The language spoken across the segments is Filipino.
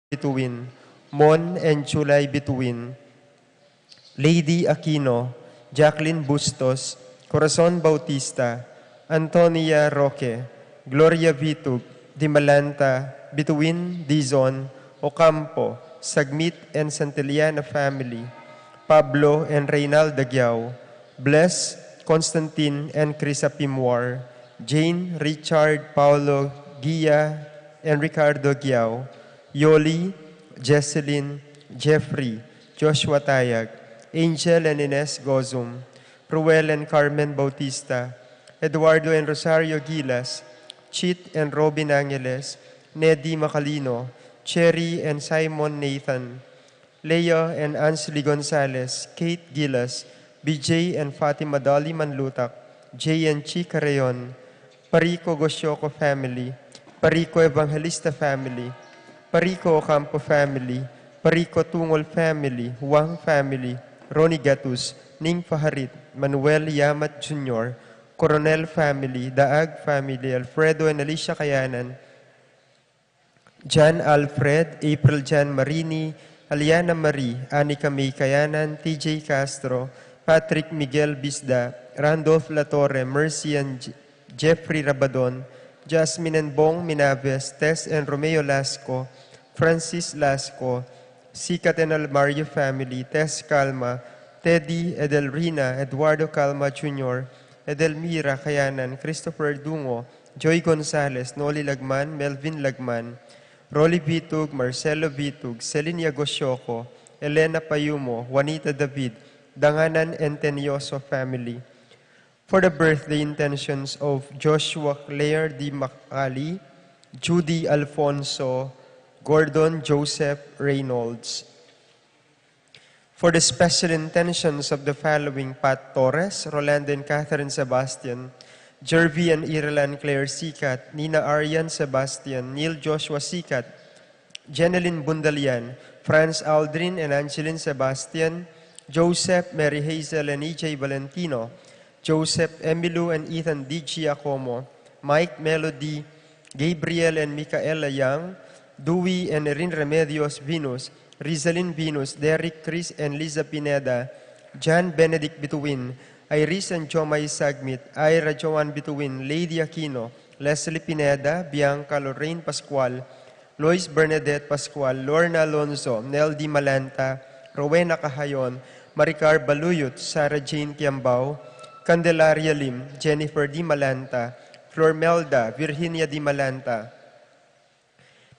Bituin, Mon and Chulay Bituin, Lady Aquino, Jacqueline Bustos, Corazon Bautista, Antonia Roque, Gloria Vitug, Dimalanta, Bituin, Dizon, Ocampo, Sagmit and Santillana family, Pablo and Reynald Dagiao, Bless, Constantine and Crisa Pimwar, Jane, Richard, Paulo, Gia, and Ricardo Giao, Yoli, Jesselyn, Jeffrey, Joshua Tayag, Angel and Ines Gozum, Ruel and Carmen Bautista, Eduardo and Rosario Gilas, Chit and Robin Angeles, Neddy Macalino, Cherry and Simon Nathan, Leah and Ansley Gonzalez, Kate Gilas, BJ and Fatima Dolly Manlutak, Jay and Chica Rayon, Parico Gosyoco family, Parico Evangelista family, Parico Ocampo family, Parico Tungol family, Wang family, Ronnie Gatus, Ning Faharit, Manuel Yamat Jr., Coronel family, Daag family, Alfredo and Alicia Kayanan, Jan Alfred, April Jan Marini, Aliana Marie, Anika May Kayanan, TJ Castro, Patrick Miguel Bisda, Randolph Latorre, Mercy and Jeffrey Rabadon, Jasmine and Bong Minaves, Tess and Romeo Lasco, Francis Lasco, Sikat and Almario family, Tess Calma, Teddy, Edelrina, Eduardo Calma Jr., Edelmira Kayanan, Christopher Dungo, Joy Gonzalez, Noli Lagman, Melvin Lagman, Rolly Bitug, Marcelo Bitug, Celinia Gosyoco, Elena Payumo, Juanita David, Danganan and Tenyoso family. For the birthday intentions of Joshua Claire D. Macali, Judy Alfonso, Gordon Joseph Reynolds. For the special intentions of the following: Pat Torres, Rolando and Catherine Sebastian, Jervy and Irelan Claire Sikat, Nina Arian Sebastian, Neil Joshua Sikat, Jeneline Bundalian, Franz Aldrin and Angeline Sebastian, Joseph, Mary Hazel and EJ Valentino, Joseph, Emilu and Ethan D. Giacomo, Mike Melody, Gabriel and Micaela Young, Dewey and Erin Remedios Venus, Rizalyn Venus, Derek Chris and Liza Pineda, John Benedict Bituin, Iris and Jomay Sagmit, Ira Joan Bituin, Lady Aquino, Leslie Pineda, Bianca Lorraine Pascual, Lois Bernadette Pascual, Lorna Alonzo, Nel Di Malanta, Rowena Cahayon, Maricar Baluyot, Sarah Jane Kiambao, Candelaria Lim, Jennifer Di Malanta, Flormelda, Virginia Di Malanta,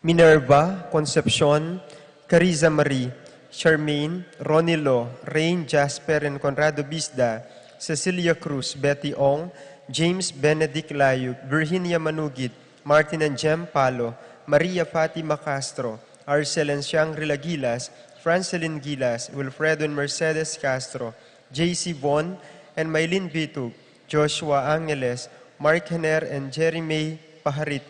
Minerva, Concepcion, Cariza Marie, Charmaine, Ronilo, Rain Jasper and Conrado Bisda, Cecilia Cruz, Betty Ong, James Benedict Layuk, Virginia Manugit, Martin and Jem Palo, Maria Fatima Castro, Arcel and Shangri-La Gilas, Francelyn Gilas, Wilfredo and Mercedes Castro, J.C. Von, and Maylin Bitug, Joshua Angeles, Mark Henner and Jeremy Paharit,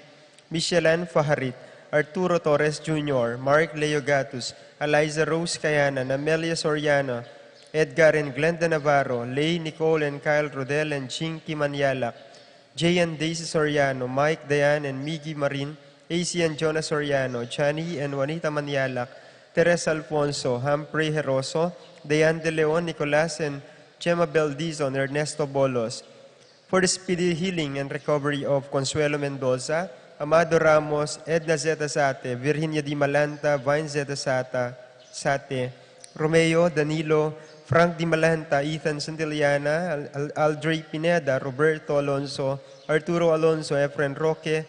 Michelan Faharit, Arturo Torres Jr., Mark Leo Gatus, Eliza Rose Kayanan, Amelia Soriano, Edgar and Glenda Navarro, Lay, Nicole and Kyle Rodel and Chinky Manyalak, Jay and Daisy Soriano, Mike, Dayan and Miggy Marin, AC and Jonah Soriano, Chani and Juanita Manyalak, Teresa Alfonso, Humphrey Heroso, Dayan De Leon, Nicolas and Gemma Beldizon, Ernesto Bolos. For the speedy healing and recovery of Consuelo Mendoza, Amado Ramos, Edna Zeta Sate, Virginia Di Malanta, Vine Zeta Sate, Romeo, Danilo, Frank Di Malanta, Ethan Santillana, Aldrey Pineda, Roberto Alonso, Arturo Alonso, Efren Roque,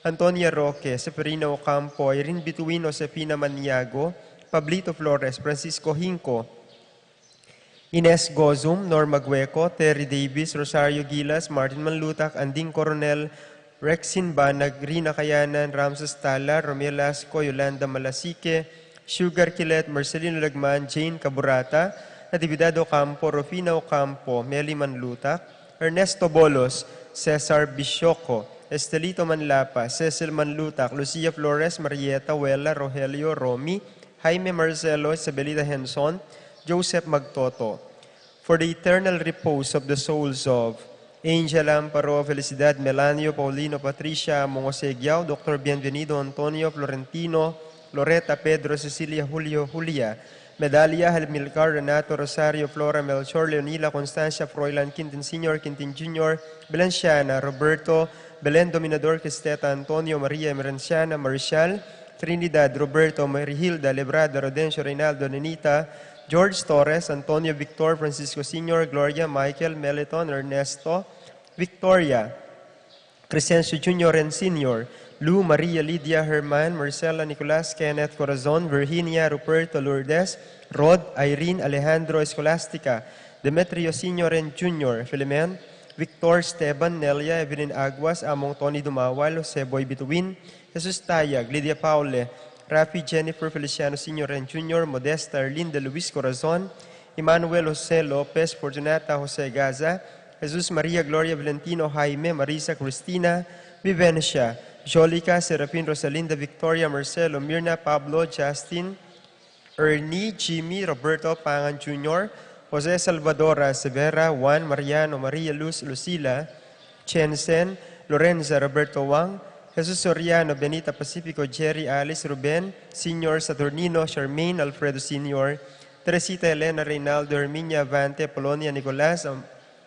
Antonia Roque, Seferino Ocampo, Irene Bituin, Josefina Maniago, Pablito Flores, Francisco Hinco, Ines Gozum, Norma Gueco, Terry Davis, Rosario Gilas, Martin Manlutak, Anding Coronel, Rexin Banag, Rina Kayanan, Ramses Tala, Romeo Lasco, Yolanda Malasique, Sugar Kilet, Marcelino Lagman, Jane Caburata, Natividad Ocampo, Rufina Ocampo, Meli Manlutak, Ernesto Bolos, Cesar Bishoco, Estelito Manlapa, Cecil Manlutak, Lucia Flores, Marieta Huela, Rogelio Romy, Jaime Marcelo, Isabelita Henson, Joseph Magtoto. For the eternal repose of the souls of Angel Amparo, Felicidad Melanio, Paulino Patricia, Mongosegiao, Dr. Bienvenido Antonio Florentino, Loretta, Pedro, Cecilia, Julio, Julia, Medalia, Milcar, Renato, Rosario, Flora, Melchor, Leonila, Constancia, Froilan, Quintin Sr., Quintin Jr., Belenciana, Roberto, Belen Dominador, Cristeta, Antonio, Maria Emerenciana, Marcial, Trinidad, Roberto, Marihilda, Lebrada, Rodencio, Reynaldo, Nenita, George Torres, Antonio, Victor, Francisco Sr., Gloria, Michael, Meliton, Ernesto, Victoria, Crescencio Jr. and Sr., Lou, Maria, Lydia, Herman, Marcela, Nicolas, Kenneth, Corazon, Virginia, Ruperto, Lourdes, Rod, Irene, Alejandro, Escolastica, Demetrio Sr. and Jr., Philemen, Victor, Esteban, Nelia, Evelyn Aguas, Among Tony Dumawal, Jose Boy Bituin, Jesus Tayag, Lydia Paule, Rafi, Jennifer, Feliciano Sr. and Jr., Modesta, Arlinda, Luis Corazon, Emmanuel, Jose Lopez, Fortunata, Jose Gaza, Jesus Maria, Gloria, Valentino, Jaime, Marisa, Cristina, Vivencia, Jolica, Serafin, Rosalinda, Victoria, Marcelo, Mirna, Pablo, Justin, Ernie, Jimmy, Roberto Pangan Jr., Jose Salvadora, Severa, Juan, Mariano, Maria Luz, Lucila, Chensen, Lorenza, Roberto Wang, Jesus Soriano, Benita Pacifico, Jerry, Alice, Ruben, Senior, Saturnino, Charmaine, Alfredo Senior, Teresita, Elena, Reynaldo, Herminia, Vante, Polonia, Nicolas,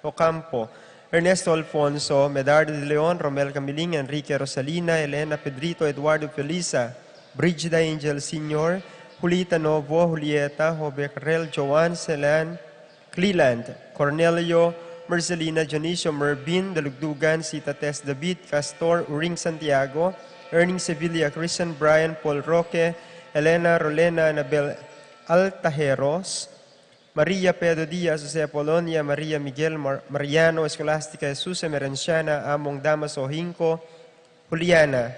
Ocampo, Ernesto Alfonso, Medardo de Leon, Romel Camiling, Enrique Rosalina, Elena Pedrito, Eduardo Felisa, Brigida Angel Senior, Julita Novo, Julieta, Jobecarel, Joan, Celan, Cleland, Cornelio, Marcelina, Dionisio, Mervin, Dalugdugan, Sita Tess David, Castor, Uring Santiago, Erning Sevilla, Christian, Brian, Paul Roque, Elena, Rolena, Anabel Altajeros, Maria Pedro Diaz, Jose Apolonia, Maria Miguel, Mariano, Escolastica, Jesus, Emerenciana, Among Damaso Hinco, Juliana,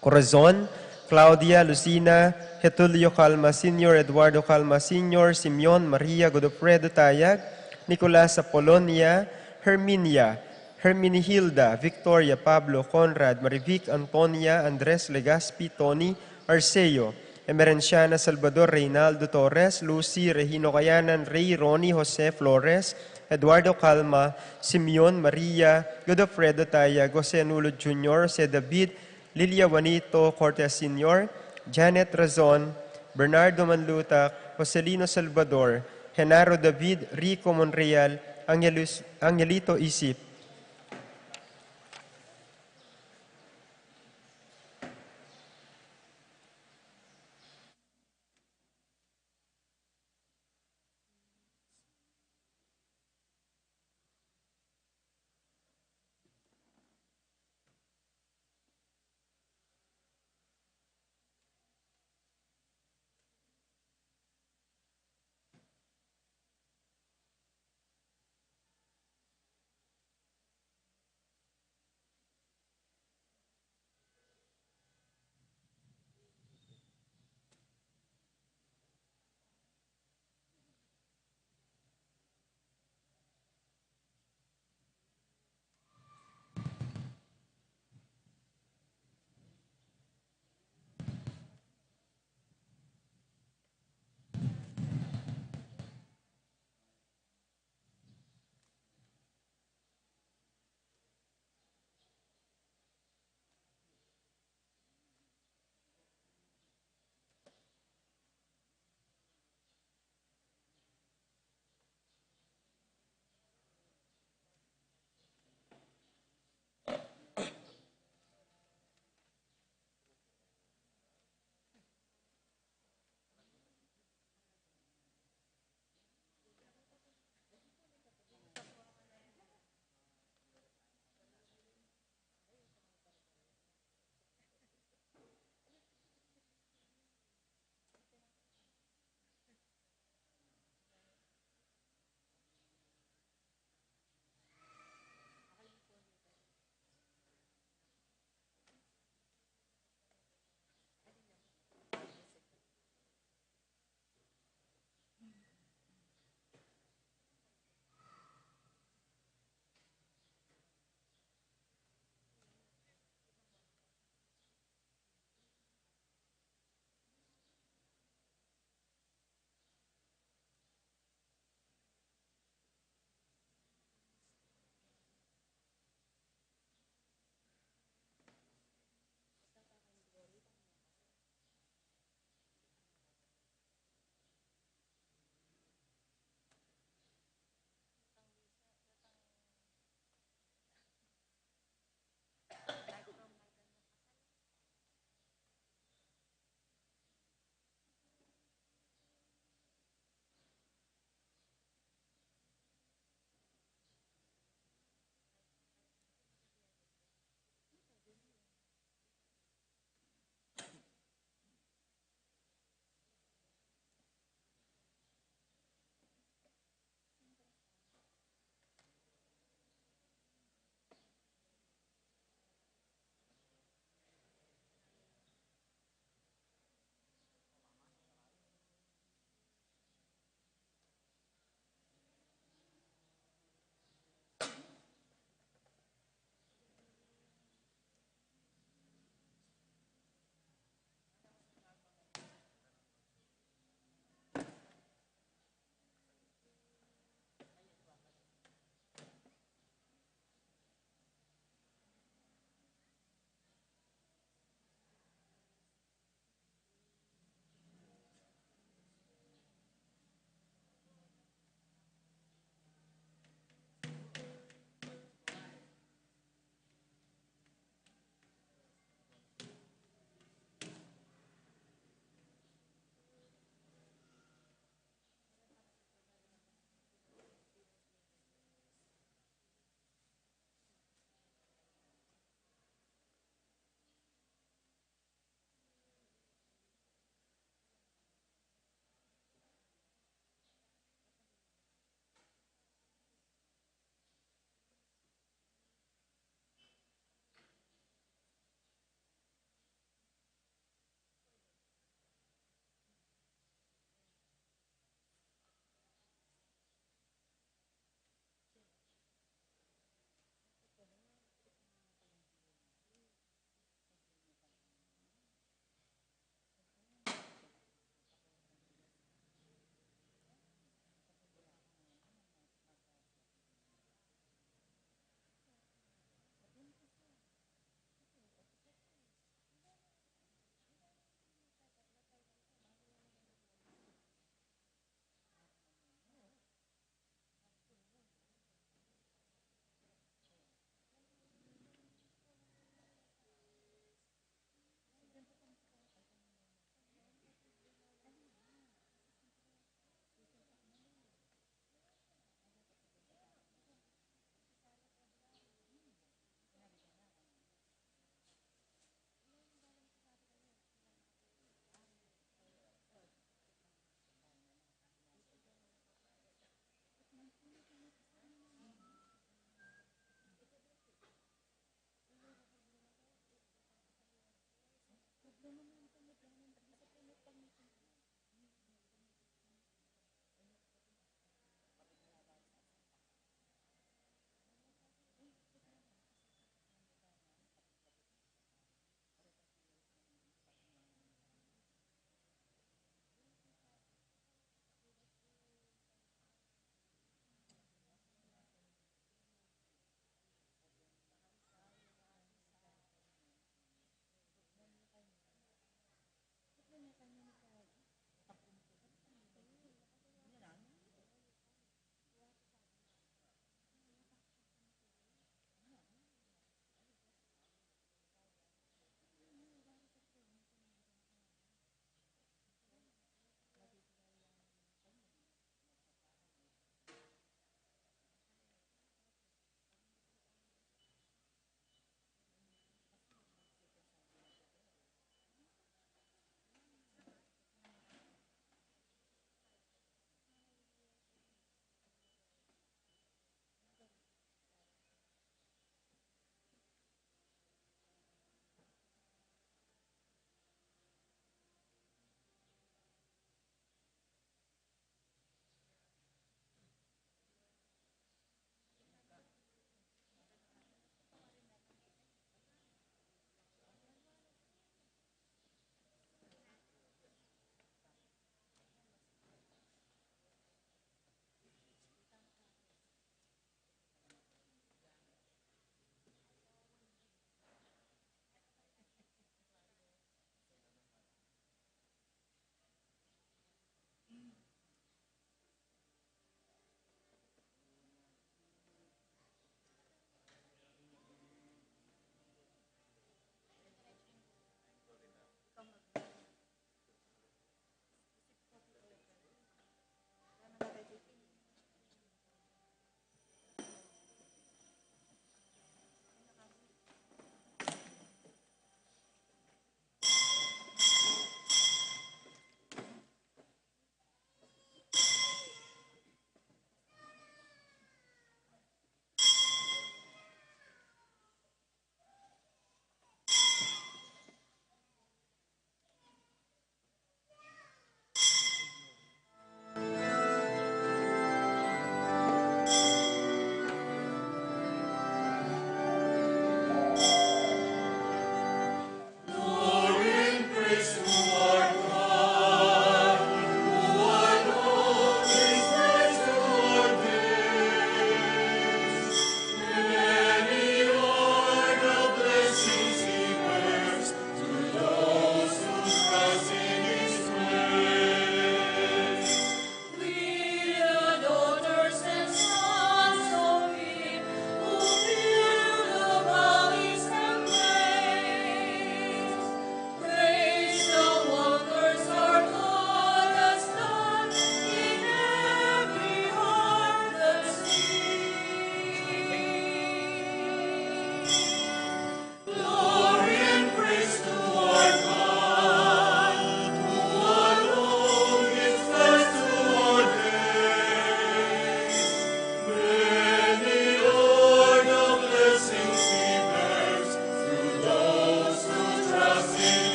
Corazon, Claudia, Lucina, Getulio Calma Sr., Eduardo Calma Sr., Simeon, Maria, Godofredo Tayag, Nicolas Apolonia, Herminia, Herminihilda, Victoria, Pablo, Conrad, Marivic, Antonia, Andres Legaspi, Tony, Arceo, Emerenciana, Salvador, Reynaldo Torres, Lucy, Regino Cayanan, Ray, Ronnie, Jose Flores, Eduardo Calma, Simeon, Maria, Godofredo Tayag, Jose Nulo Jr., Jose David, Lilia Juanito Cortez Sr., Janet Razon, Bernardo Manluta, Joselino Salvador, Genaro David, Rico Monreal, Angelito Isip,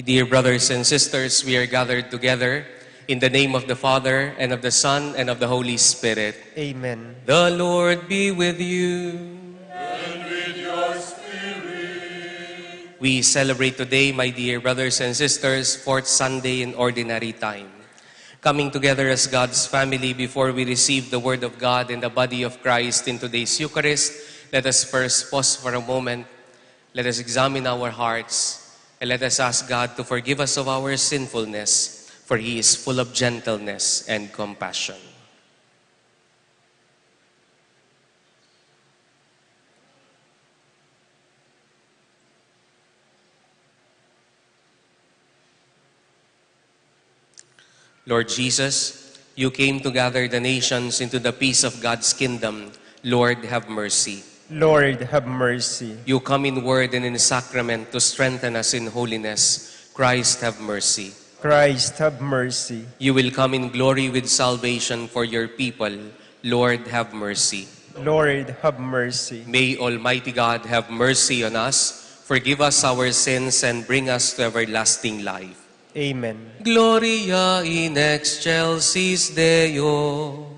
My dear brothers and sisters, we are gathered together in the name of the Father, and of the Son, and of the Holy Spirit. Amen. The Lord be with you. And with your spirit. We celebrate today, my dear brothers and sisters, fourth Sunday in Ordinary Time. Coming together as God's family before we receive the Word of God and the body of Christ in today's Eucharist, let us first pause for a moment. Let us examine our hearts. And let us ask God to forgive us of our sinfulness, for He is full of gentleness and compassion. Lord Jesus, you came to gather the nations into the peace of God's kingdom. Lord, have mercy. Lord, have mercy. You come in word and in sacrament to strengthen us in holiness. Christ, have mercy. Christ, have mercy. You will come in glory with salvation for your people. Lord, have mercy. Lord, have mercy. May Almighty God have mercy on us, forgive us our sins, and bring us to everlasting life. Amen. Gloria in excelsis Deo.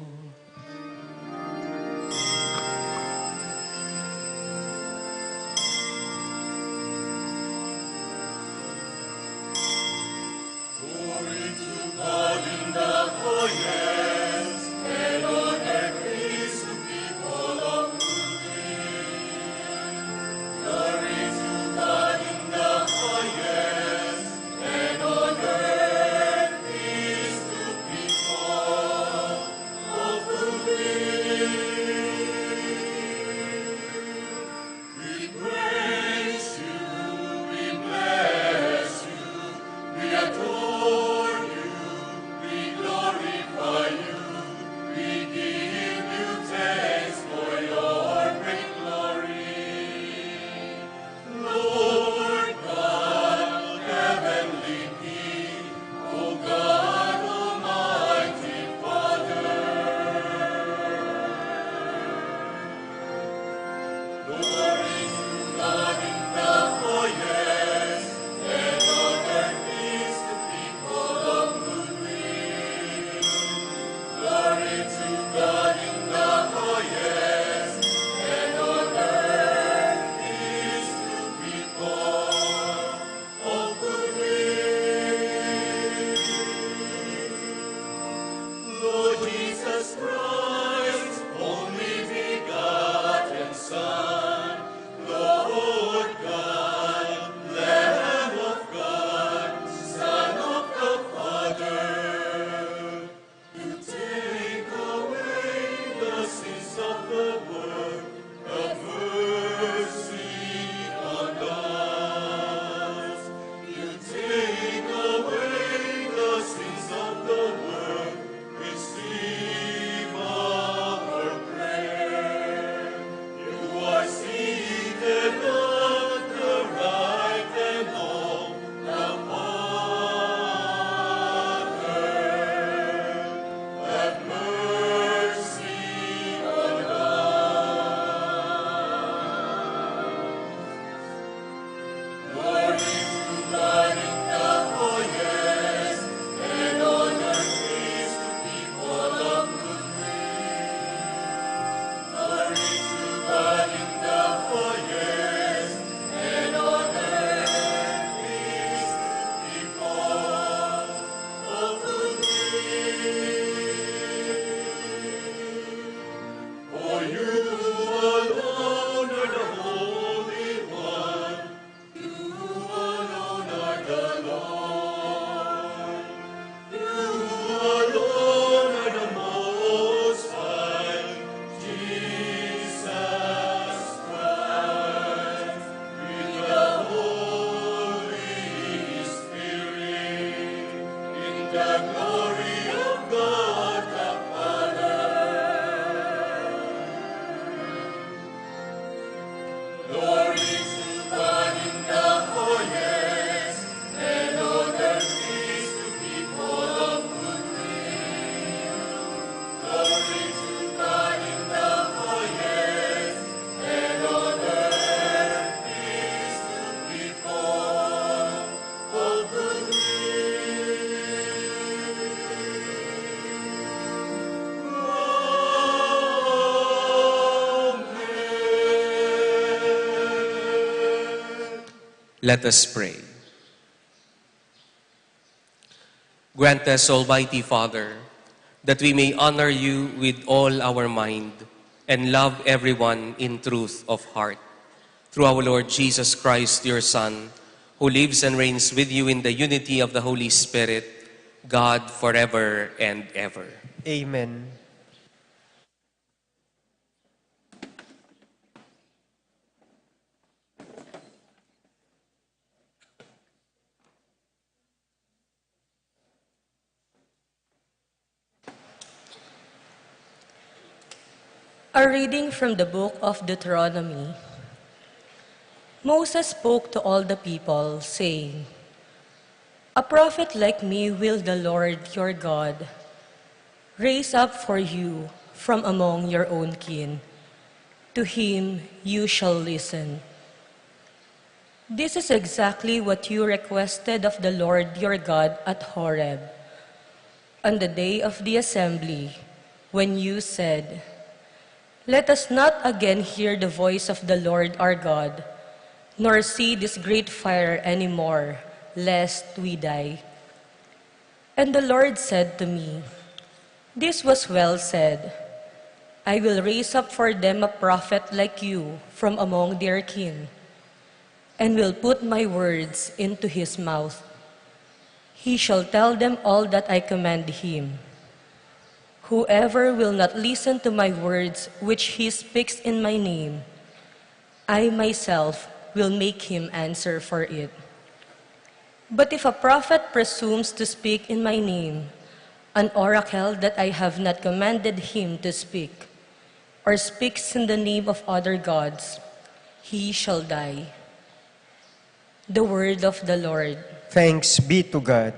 Let us pray. Grant us, Almighty Father, that we may honor you with all our mind and love everyone in truth of heart. Through our Lord Jesus Christ, your Son, who lives and reigns with you in the unity of the Holy Spirit, God forever and ever. Amen. A reading from the book of Deuteronomy. Moses spoke to all the people, saying, "A prophet like me will the Lord your God raise up for you from among your own kin. To him you shall listen. This is exactly what you requested of the Lord your God at Horeb, on the day of the assembly, when you said, 'Let us not again hear the voice of the Lord our God, nor see this great fire anymore, lest we die.' And the Lord said to me, 'This was well said. I will raise up for them a prophet like you from among their kin, and will put my words into his mouth. He shall tell them all that I command him. Whoever will not listen to my words which he speaks in my name, I myself will make him answer for it. But if a prophet presumes to speak in my name, an oracle that I have not commanded him to speak, or speaks in the name of other gods, he shall die.'" The word of the Lord. Thanks be to God.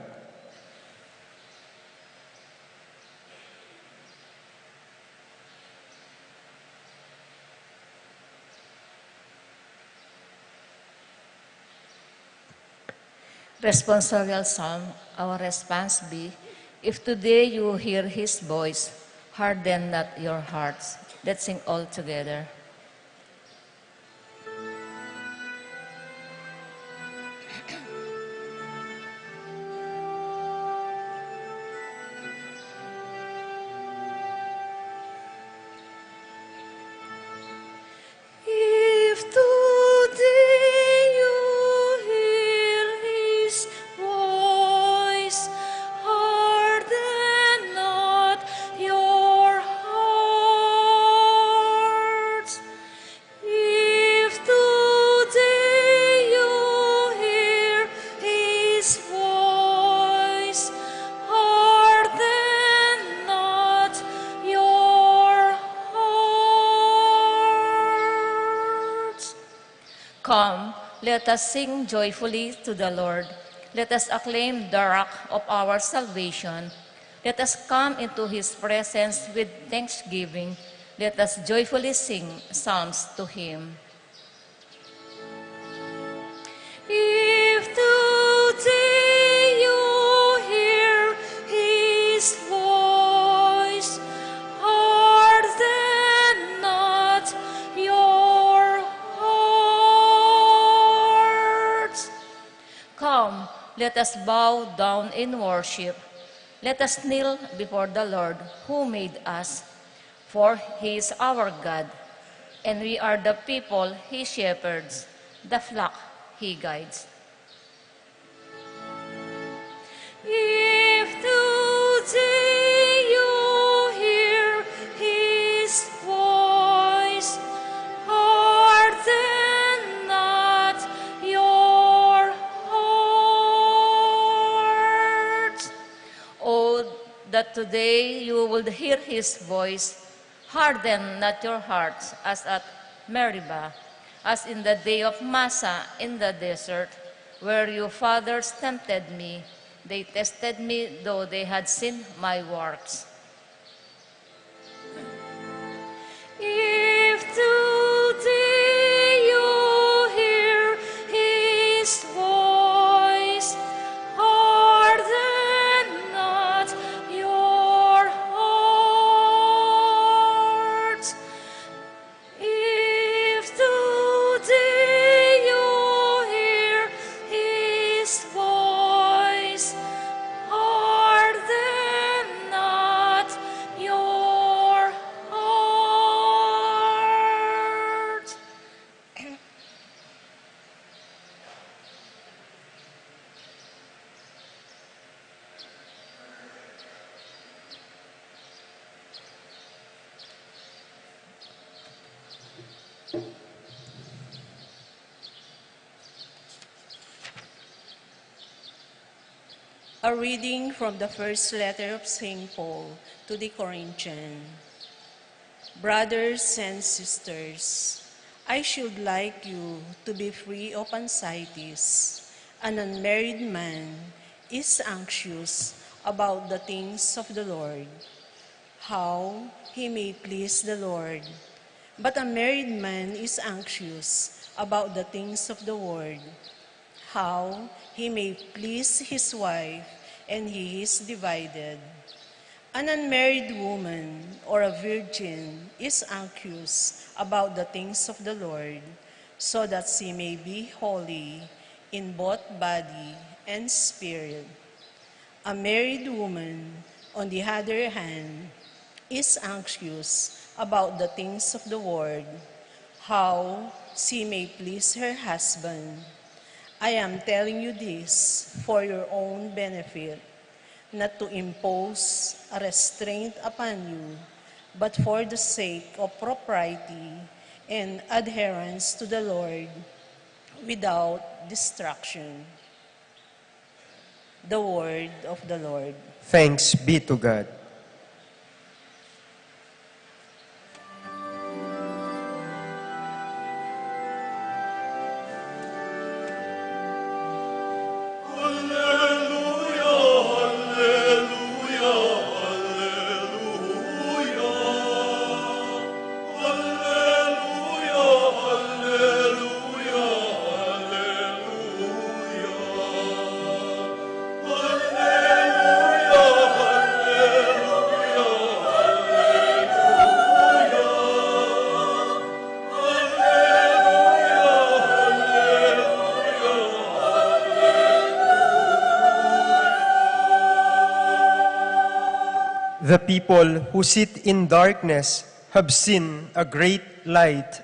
Responsorial Psalm, our response be, "If today you hear his voice, harden not your hearts." Let's sing all together. If today you hear his voice, harden not your hearts. If today you hear his voice, harden not your hearts. Come, let us sing joyfully to the Lord. Let us acclaim the rock of our salvation. Let us come into his presence with thanksgiving. Let us joyfully sing psalms to him. If today you hear his voice, harden not your hearts. Come, let us bow down in worship. Let us kneel before the Lord who made us. For he is our God, and we are the people he shepherds, the flock he guides. If today you hear his voice, harden not your hearts. Oh, that today you would hear his voice. Harden not your hearts as at Meribah, as in the day of Massa in the desert, where your fathers tempted me. They tested me, though they had seen my works. If today you hear his voice, harden not your hearts. If today you hear A reading from the first letter of St. Paul to the Corinthians. Brothers and sisters, I should like you to be free of anxieties. An unmarried man is anxious about the things of the Lord, how he may please the Lord. But a married man is anxious about the things of the world, how he may please his wife, and he is divided. An unmarried woman or a virgin is anxious about the things of the Lord, so that she may be holy in both body and spirit. A married woman, on the other hand, is anxious about the things of the world, how she may please her husband. I am telling you this for your own benefit, not to impose a restraint upon you, but for the sake of propriety and adherence to the Lord without distraction. The word of the Lord. Thanks be to God. The people who sit in darkness have seen a great light.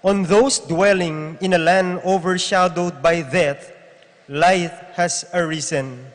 On those dwelling in a land overshadowed by death, light has arisen.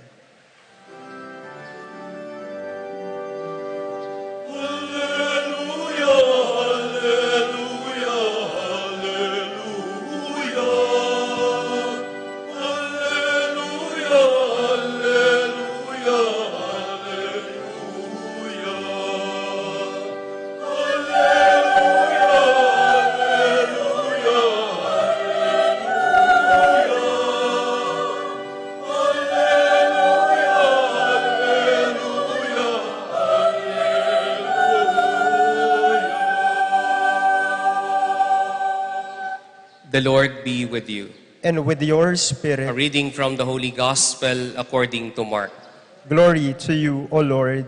The Lord be with you. And with your A spirit, reading from the Holy Gospel according to Mark. glory to you, O Lord.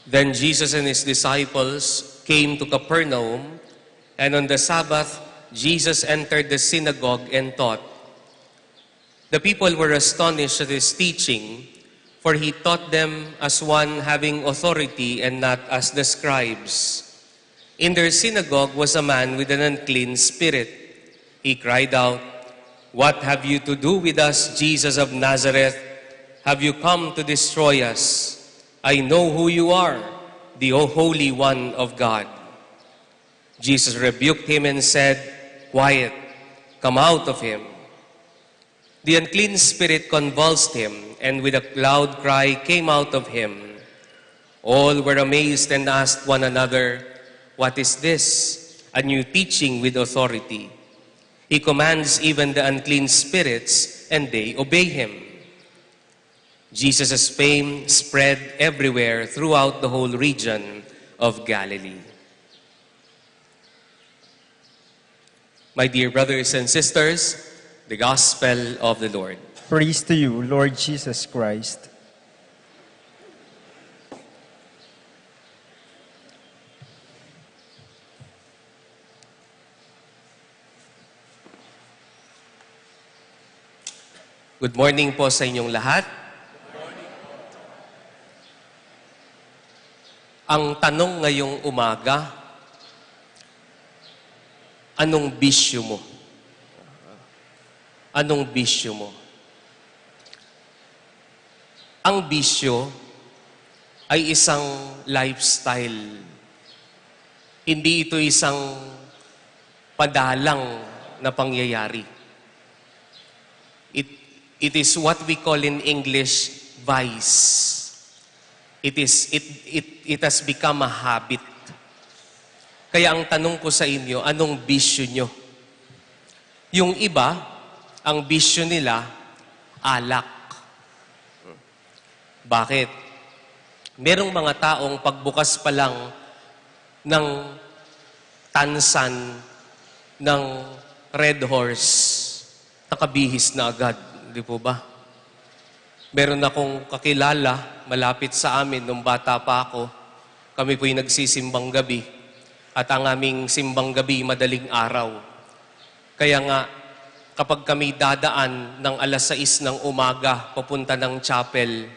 Then Jesus and his disciples came to Capernaum, and on the Sabbath, Jesus entered the synagogue and taught. The people were astonished at his teaching, for he taught them as one having authority and not as the scribes. In their synagogue was a man with an unclean spirit. He cried out, "What have you to do with us, Jesus of Nazareth? Have you come to destroy us? I know who you are, the Holy One of God." Jesus rebuked him and said, "Quiet, come out of him." The unclean spirit convulsed him, and with a loud cry came out of him. All were amazed and asked one another, "What is this? A new teaching with authority. He commands even the unclean spirits, and they obey him." Jesus' fame spread everywhere throughout the whole region of Galilee. My dear brothers and sisters, the Gospel of the Lord. Praise to you, Lord Jesus Christ. Good morning po sa inyong lahat. Ang tanong ngayong umaga, anong bisyo mo? Anong bisyo mo? ang bisyo ay isang lifestyle. Hindi ito isang padalang na pangyayari. It is what we call in English vice. It has become a habit. Kaya ang tanong ko sa inyo, anong bisyo nyo? Yung iba, ang bisyo nila, alak. Bakit? Merong mga taong pagbukas pa lang ng tansan ng Red Horse, nakabihis na agad. Hindi po ba? Meron akong kakilala, malapit sa amin, nung bata pa ako. Kami po'y nagsisimbang gabi. At ang aming simbang gabi, madaling araw. Kaya nga, kapag kami dadaan ng 6:00 ng umaga, papunta ng chapel,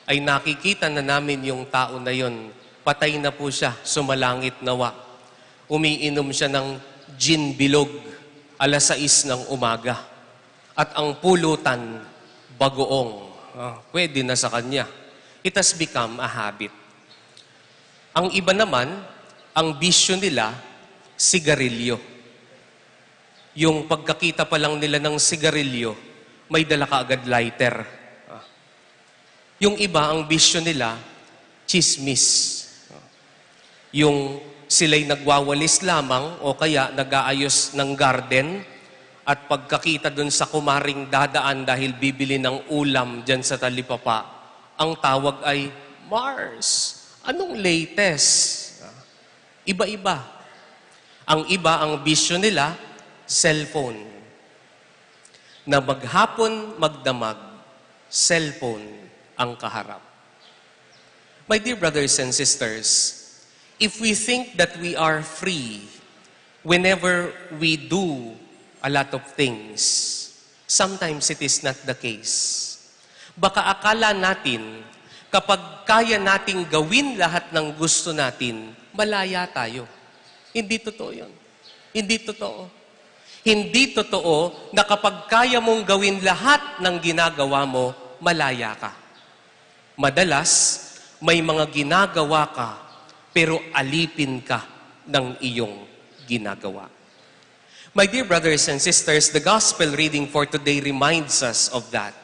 ay nakikita na namin yung tao na yon. Patay na po siya, sumalangit nawa. Umiinom siya ng gin bilog, 6:00 ng umaga. At ang pulutan, bagoong. Pwede na sa kanya. It has become a habit. Ang iba naman, ang bisyo nila, sigarilyo. Yung pagkakita pa lang nila ng sigarilyo, may dala ka agad lighter. Yung iba, ang bisyo nila, chismis. Yung sila'y nagwawalis lamang o kaya nag-aayos ng garden at pagkakita dun sa kumaring dadaan dahil bibili ng ulam dyan sa talipapa, ang tawag ay, Mars, anong latest? Iba-iba. Ang iba, ang bisyo nila, cellphone. Na maghapon, magdamag, cellphone ang kaharap. My dear brothers and sisters, if we think that we are free whenever we do a lot of things, sometimes it is not the case. Baka akala natin, kapag kaya nating gawin lahat ng gusto natin, malaya tayo. Hindi totoo yun. Hindi totoo. Hindi totoo na kapag kaya mong gawin lahat ng ginagawa mo, malaya ka. Madalas, may mga ginagawa ka, pero alipin ka ng iyong ginagawa. My dear brothers and sisters, the gospel reading for today reminds us of that.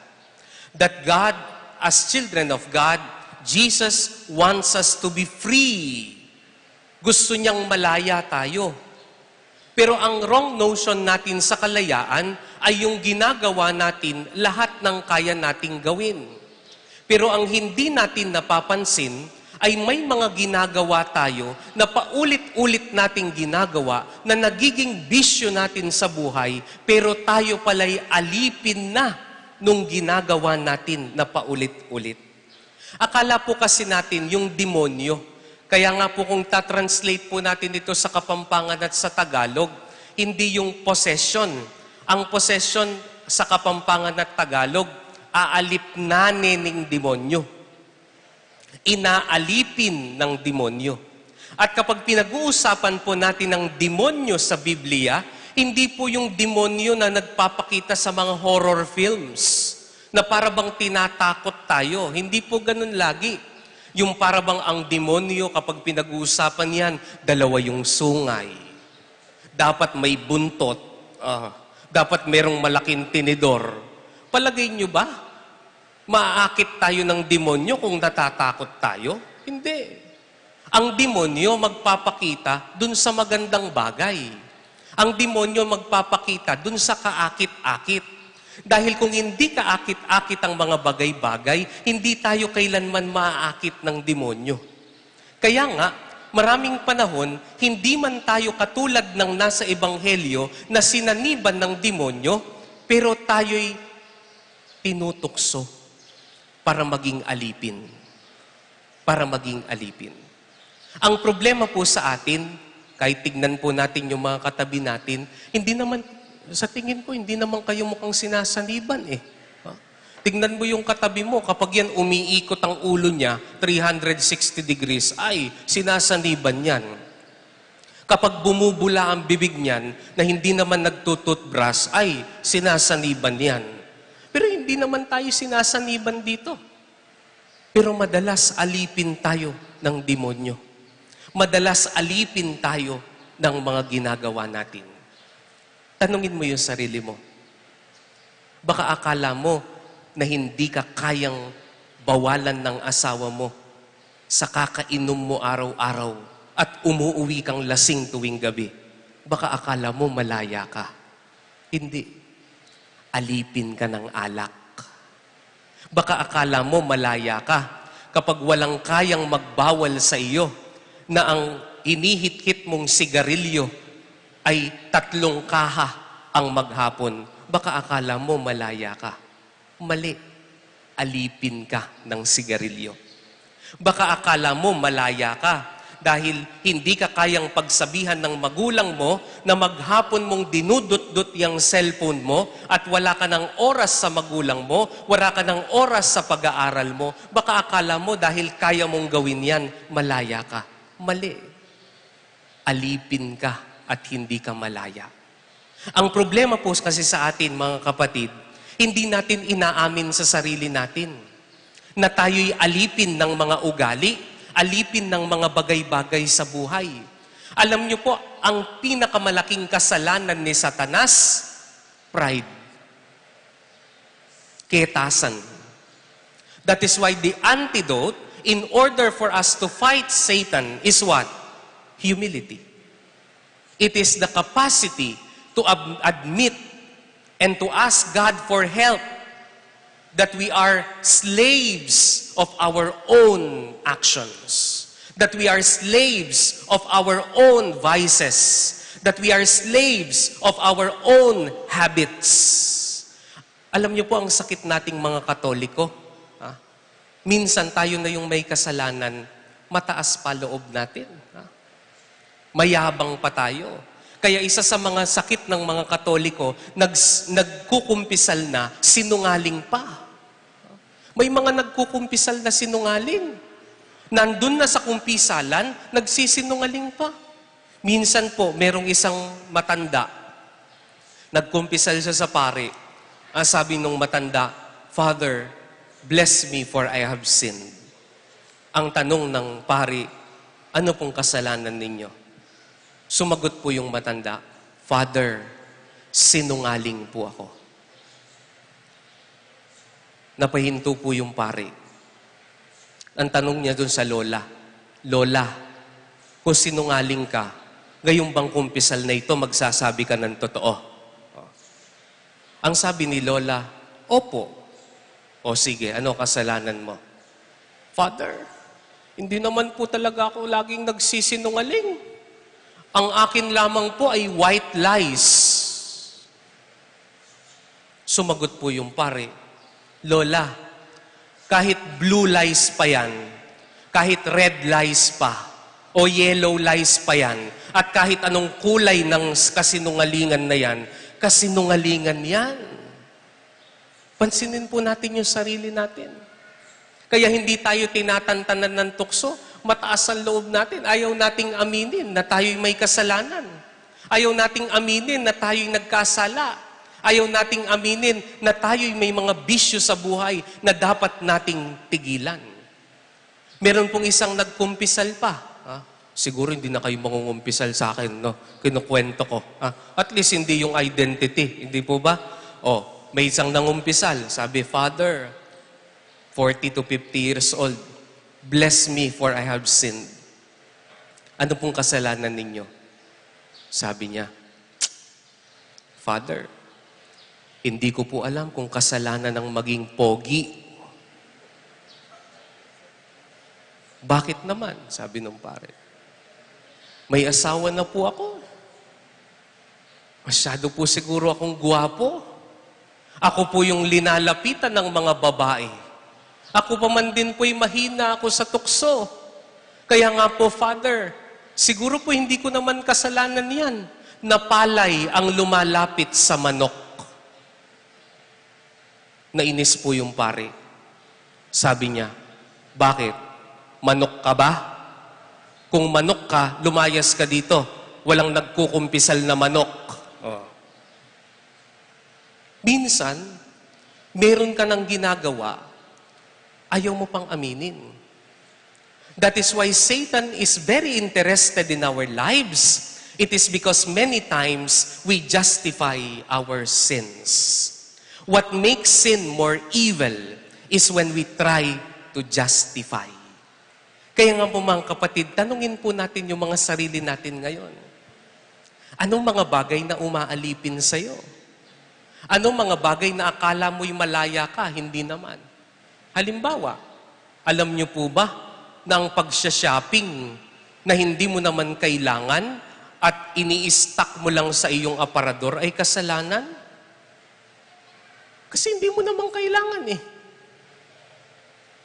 That God, as children of God, Jesus wants us to be free. Gusto niyang malaya tayo. Pero ang wrong notion natin sa kalayaan ay yung ginagawa natin lahat ng kaya nating gawin. Pero ang hindi natin napapansin ay may mga ginagawa tayo na paulit-ulit nating ginagawa na nagiging bisyo natin sa buhay, pero tayo pala'y alipin na nung ginagawa natin na paulit-ulit. Akala po kasi natin yung demonyo. Kaya nga po kung ta-translate po natin ito sa Kapampangan at sa Tagalog, hindi yung possession. Ang possession sa Kapampangan at Tagalog, aalipnanin ng demonyo. Inaalipin ng demonyo. At kapag pinag-uusapan po natin ng demonyo sa Biblia, hindi po yung demonyo na nagpapakita sa mga horror films na para bang tinatakot tayo. Hindi po ganun lagi. Yung para bang ang demonyo kapag pinag-uusapan yan, dalawa yung sungay. Dapat may buntot. Dapat merong malaking tinidor. Palagay nyo ba? Maaakit tayo ng demonyo kung natatakot tayo? Hindi. Ang demonyo magpapakita dun sa magandang bagay. Ang demonyo magpapakita dun sa kaakit-akit. Dahil kung hindi kaakit-akit ang mga bagay-bagay, hindi tayo kailanman maaakit ng demonyo. Kaya nga, maraming panahon, hindi man tayo katulad ng nasa Ebanghelyo na sinaniban ng demonyo, pero tayo'y tinutukso para maging alipin. Para maging alipin. Ang problema po sa atin, kahit tignan po natin yung mga katabi natin, hindi naman, sa tingin ko, hindi naman kayo mukhang sinasaniban eh. Tignan mo yung katabi mo, kapag yan umiikot ang ulo niya, 360 degrees, ay, sinasaniban yan. Kapag bumubula ang bibig niyan, na hindi naman nagtututbrush, ay, sinasaniban yan. Pero hindi naman tayo sinasaniban dito. Pero madalas alipin tayo ng demonyo. Madalas alipin tayo ng mga ginagawa natin. Tanungin mo yung sarili mo. Baka akala mo na hindi ka kayang bawalan ng asawa mo sa kakainom mo araw-araw at umuuwi kang lasing tuwing gabi. Baka akala mo malaya ka. Hindi. Alipin ka ng alak. Baka akala mo malaya ka kapag walang kayang magbawal sa iyo na ang inihit-hit mong sigarilyo ay 3 kaha ang maghapon. Baka akala mo malaya ka. Mali. Alipin ka ng sigarilyo. Baka akala mo malaya ka dahil hindi ka kayang pagsabihan ng magulang mo na maghapon mong dinudot-dot yung cellphone mo at wala ka ng oras sa magulang mo, wala ka ng oras sa pag-aaral mo. Baka akala mo dahil kaya mong gawin yan, malaya ka. Mali. Alipin ka at hindi ka malaya. Ang problema po kasi sa atin, mga kapatid, hindi natin inaamin sa sarili natin na tayo'y alipin ng mga ugali, alipin ng mga bagay-bagay sa buhay. Alam niyo po, ang pinakamalaking kasalanan ni Satanas, pride. Ketasan. That is why the antidote, in order for us to fight Satan, is what? Humility. It is the capacity to admit and to ask God for help that we are slaves of our own actions, that we are slaves of our own vices, that we are slaves of our own habits. Alam niyo po ang sakit nating mga Katoliko. Ha? Minsan tayo na yung may kasalanan, mataas pa loob natin. Ha? Mayabang pa tayo. Kaya isa sa mga sakit ng mga Katoliko, nagkukumpisal na, sinungaling pa. May mga nagkukumpisal na sinungaling. Nandun na sa kumpisalan, nagsisinungaling pa. Minsan po, merong isang matanda, nagkumpisal siya sa pare. Ang sabi nung matanda, "Father, bless me for I have sinned." Ang tanong ng pare, "Ano pong kasalanan ninyo?" Sumagot po yung matanda, "Father, sinungaling po ako." Napahinto po yung pare. Ang tanong niya dun sa lola, "Lola, kung sinungaling ka, ngayong bang kumpisal na ito, magsasabi ka ng totoo?" Ang sabi ni lola, "Opo." "O sige, ano kasalanan mo?" "Father, hindi naman po talaga ako laging nagsisinungaling. Ang akin lamang po ay white lies." Sumagot po yung pare, "Lola, kahit blue lies pa yan, kahit red lies pa, o yellow lies pa yan, at kahit anong kulay ng kasinungalingan na yan, kasinungalingan yan." Pansinin po natin yung sarili natin. Kaya hindi tayo tinatantanan ng tukso, mataas ang loob natin. Ayaw nating aminin na tayo'y may kasalanan. Ayaw nating aminin na tayo'y nagkasala. Ayaw nating aminin na tayo'y may mga bisyo sa buhay na dapat nating tigilan. Meron pong isang nagkumpisal pa. Ha? Siguro hindi na kayo mangungumpisal sa akin, no? Kinukwento ko. Ha? At least hindi yung identity. Hindi po ba? May isang nangumpisal. Sabi, "Father, 40 to 50 years old, bless me for I have sinned." "Ano pong kasalanan ninyo?" Sabi niya, "Father, hindi ko po alam kung kasalanan ng maging pogi." "Bakit naman?" sabi ng pare. "May asawa na po ako. Masyado po siguro akong gwapo. Ako po yung linalapitan ng mga babae. Ako pa man din po'y mahina ako sa tukso. Kaya nga po, Father, siguro po hindi ko naman kasalanan yan. Napalay ang lumalapit sa manok." Nainis po yung pare. Sabi niya, "Bakit? Manok ka ba? Kung manok ka, lumayas ka dito. Walang nagkukumpisal na manok." Minsan, meron ka ng ginagawa Ayaw mo pang aminin. That is why Satan is very interested in our lives. It is because many times we justify our sins. What makes sin more evil is when we try to justify. Kaya nga po mga kapatid, tanungin po natin yung mga sarili natin ngayon. Anong mga bagay na umaalipin sa'yo? Anong mga bagay na akala mo'y malaya ka? Hindi naman. Halimbawa, alam niyo po ba na ang pagsya-shopping na hindi mo naman kailangan at ini-stock mo lang sa iyong aparador ay kasalanan? Kasi hindi mo naman kailangan eh.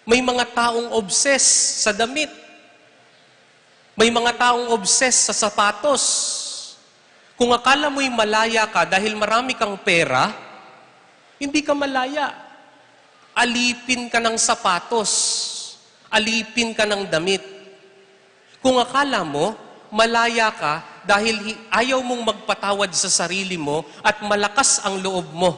May mga taong obses sa damit. May mga taong obses sa sapatos. Kung akala mo'y malaya ka dahil marami kang pera, hindi ka malaya. Alipin ka ng sapatos. Alipin ka ng damit. Kung akala mo, malaya ka dahil ayaw mong magpatawad sa sarili mo at malakas ang loob mo.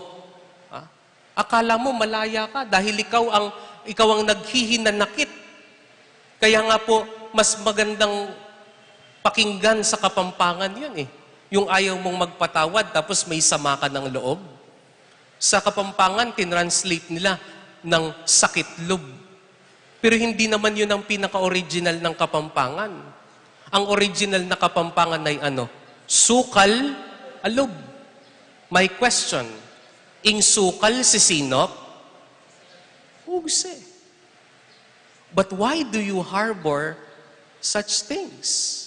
Akala mo malaya ka dahil ikaw ang naghihinanakit. Kaya nga po, mas magandang pakinggan sa Kapampangan yun eh. Yung ayaw mong magpatawad tapos may sama ka ng loob. Sa Kapampangan, tinranslate nila ng sakit loob. Pero hindi naman yun ang pinaka-original ng Kapampangan. Ang original na Kapampangan ay ano? Sukal alob. My question, ing sukal si sinop? Ugse. But why do you harbor such things?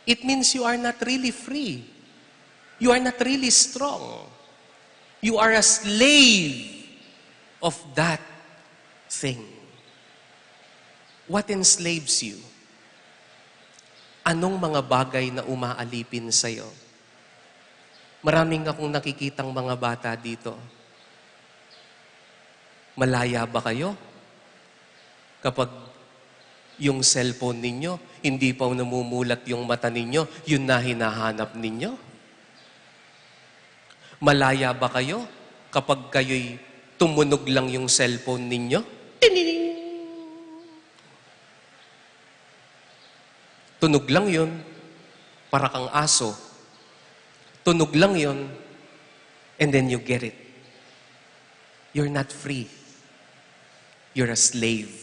It means you are not really free. You are not really strong. You are a slave of that thing. What enslaves you? Anong mga bagay na umaalipin sa'yo? Maraming akong nakikitang mga bata dito. Malaya ba kayo? Kapag yung cellphone ninyo, hindi pa namumulat yung mata ninyo, yun na hinahanap ninyo? Malaya ba kayo kapag kayo'y tumunog lang yung cellphone ninyo? Tinining! Tunog lang yun, para kang aso. Tunog lang yun, and then you get it. You're not free. You're a slave.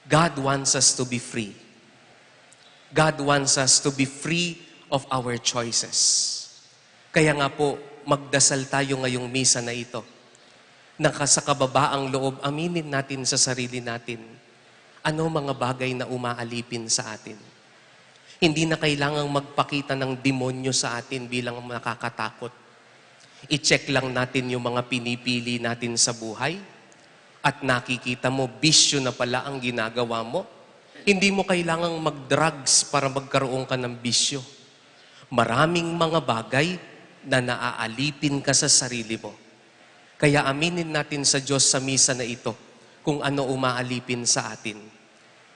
God wants us to be free. God wants us to be free of our choices. Kaya nga po, magdasal tayo ngayong misa na ito. Sa kababaang loob, aminin natin sa sarili natin, ano mga bagay na umaalipin sa atin. Hindi na kailangang magpakita ng demonyo sa atin bilang nakakatakot. I-check lang natin yung mga pinipili natin sa buhay at nakikita mo, bisyo na pala ang ginagawa mo. Hindi mo kailangang mag-drugs para magkaroon ka ng bisyo. Maraming mga bagay na naaalipin ka sa sarili mo. Kaya aminin natin sa Diyos sa misa na ito kung ano umaalipin sa atin.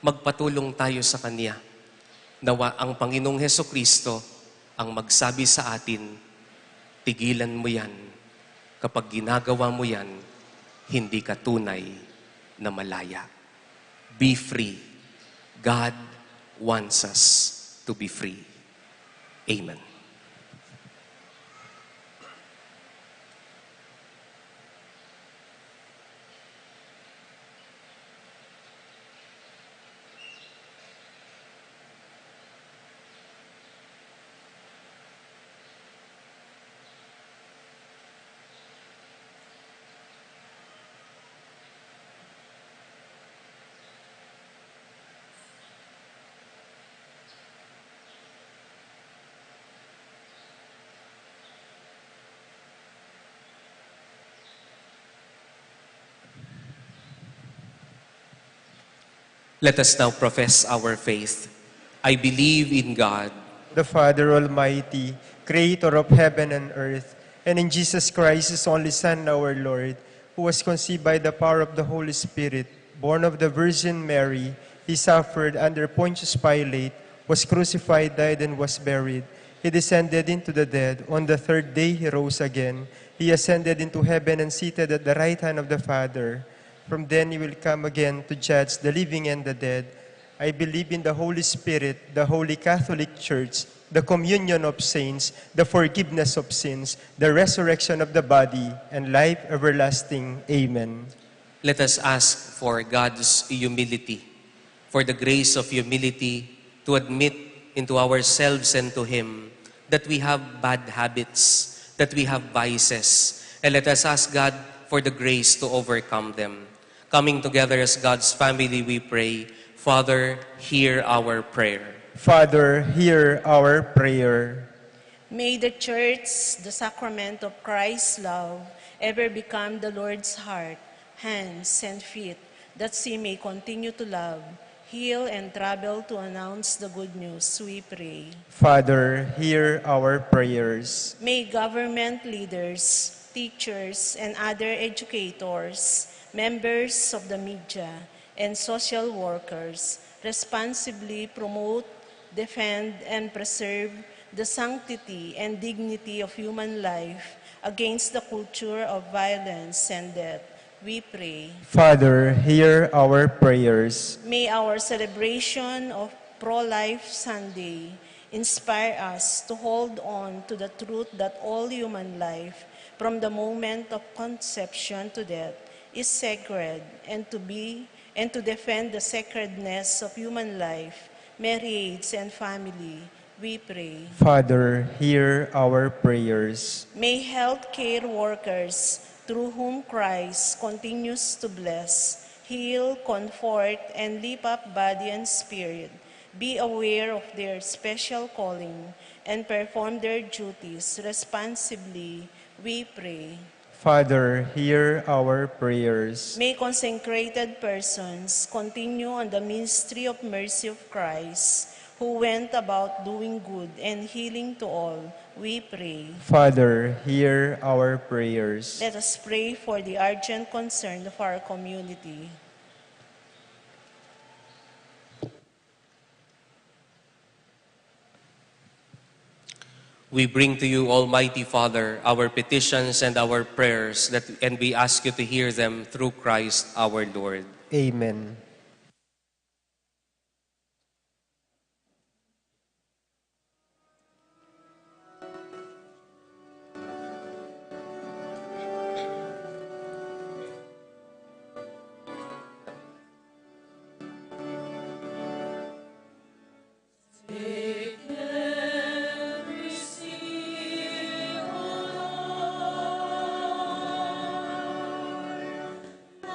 Magpatulong tayo sa Kanya. Nawa ang Panginoong Hesukristo ang magsabi sa atin, tigilan mo yan. Kapag ginagawa mo yan, hindi ka tunay na malaya. Be free. God wants us to be free. Amen. Let us now profess our faith. I believe in God, the Father Almighty, creator of heaven and earth, and in Jesus Christ, His only Son, our Lord, who was conceived by the power of the Holy Spirit, born of the Virgin Mary. He suffered under Pontius Pilate, was crucified, died, and was buried. He descended into the dead. On the third day, He rose again. He ascended into heaven and seated at the right hand of the Father. From then he will come again to judge the living and the dead. I believe in the Holy Spirit, the Holy Catholic Church, the communion of saints, the forgiveness of sins, the resurrection of the body, and life everlasting. Amen. Let us ask for God's humility, for the grace of humility to admit into ourselves and to Him that we have bad habits, that we have vices, and let us ask God for the grace to overcome them. Coming together as God's family, we pray, Father, hear our prayer. Father, hear our prayer. May the Church, the sacrament of Christ's love, ever become the Lord's heart, hands, and feet, that she may continue to love, heal, and travel to announce the good news, we pray. Father, hear our prayers. May government leaders, teachers, and other educators, members of the media, and social workers responsibly promote, defend, and preserve the sanctity and dignity of human life against the culture of violence and death, we pray. Father, hear our prayers. May our celebration of Pro-Life Sunday inspire us to hold on to the truth that all human life, from the moment of conception to death, is sacred, and to defend the sacredness of human life, marriage, and family, we pray. Father, hear our prayers. May healthcare workers, through whom Christ continues to bless, heal, comfort, and lift up body and spirit, be aware of their special calling and perform their duties responsibly, we pray. Father, hear our prayers. May consecrated persons continue on the ministry of mercy of Christ, who went about doing good and healing to all, we pray. Father, hear our prayers. Let us pray for the urgent concern of our community. We bring to you, Almighty Father, our petitions and our prayers, and we ask you to hear them through Christ our Lord. Amen. I